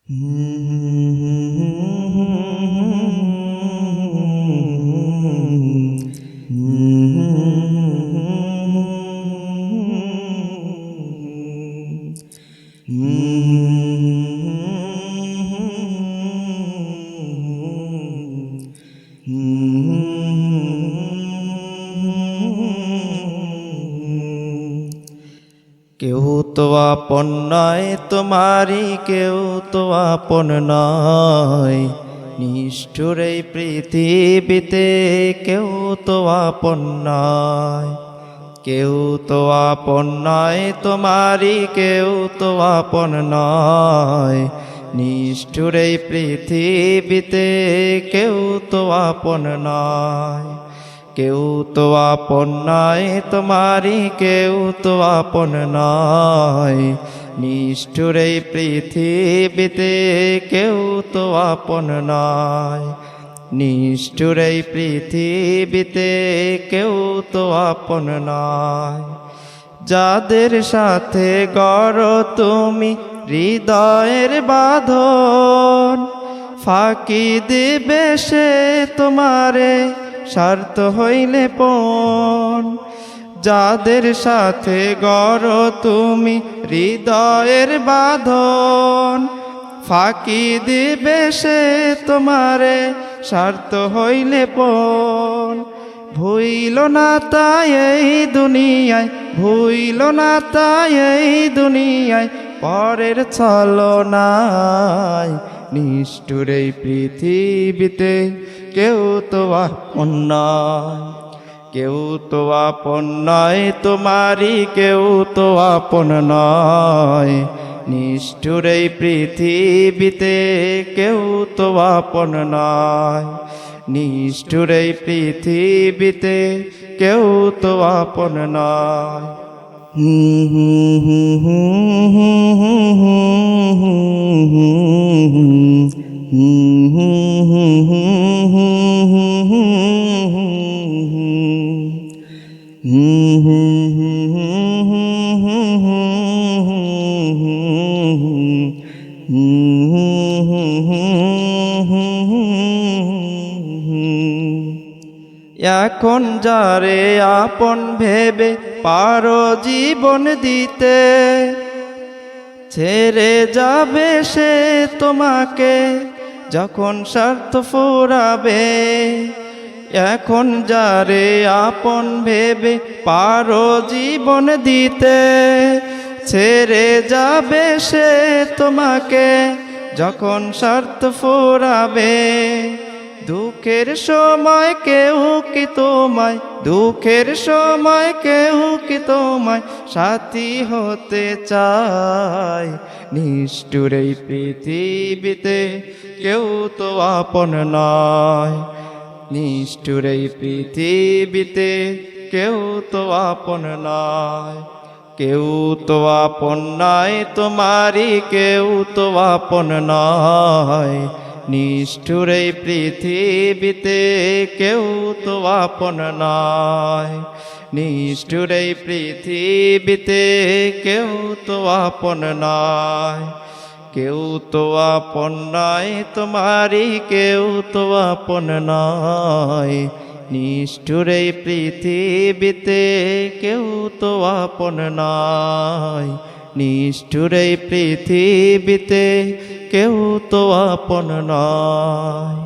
কেউ তো আপন নয় তোমারি, কেউ তো আপন নয়। নিষ্ঠুর এই পৃথিবীতে কেউ তো আপন নয়। কেউ তো আপন নয় তোমারি, কেউ তো আপন নয়। নিষ্ঠুর এই পৃথিবীতে কেউ তো আপন নয়। কেউ তো আপন নয় তোমারি, কেউ তো আপন নয়। নিষ্ঠুর এই পৃথিবীতে কেউ তো আপন নয়। নিষ্ঠুর এই পৃথিবীতে কেউ তো আপন নয়। যাদের সাথে গড়ো তুমি হৃদয়ের বাঁধন, ফাঁকি দিবে সে তোমারে স্বার্থ হইলে পণ। যাদের সাথে গড়ো তুমি হৃদয়ের বাঁধন, ফাঁকি দিবে সে তোমারে স্বার্থ হইলে পণ। ভুইল না তাই এই দুনিয়ায়, ভুইল না তাই এই দুনিয়ায় পরের ছলনায়। নিষ্ঠুর এই পৃথিবীতে কেউ তো আপন নয়। কেউ তো আপন নয় তোমারি, কেউ তো আপন নয়। নিষ্ঠুর এই পৃথিবীতে কেউ তো আপন নয়। নিষ্ঠুর এই পৃথিবীতে কেউ তো আপন নয়। এখন যারে আপন ভেবে পারো জীবন দিতে, ছেড়ে যাবে সে তোমাকে যখন স্বার্থ ফুরাবে। এখন যারে আপন ভেবে পারো জীবন দিতে, ছেড়ে যাবে সে তোমাকে যখন স্বার্থ ফুরাবে। দুঃখের সময় কেউ কি তোমায়, দুঃখের সময় কেউ কি তোমায় সাথী হতে চায়। নিষ্ঠুর এই পৃথিবীতে কেউ তো আপন নয়। নিষ্ঠুর এই পৃথিবীতে কেউ তো আপন নয়। কেউ তো আপন নয় তোমারি, কেউ তো আপন নয়। নিষ্ঠুর এই পৃথিবীতে কেউ তো আপন নয়। নিষ্ঠুর এই পৃথিবীতে কেউ তো আপন নয়। কেউ তো আপন নয় তোমারি, কেউ তো আপন নয়। নিষ্ঠুর এই পৃথিবীতে কেউ তো আপন নয়। নিষ্ঠুর এই পৃথিবীতে কেউ তো আপন নয়।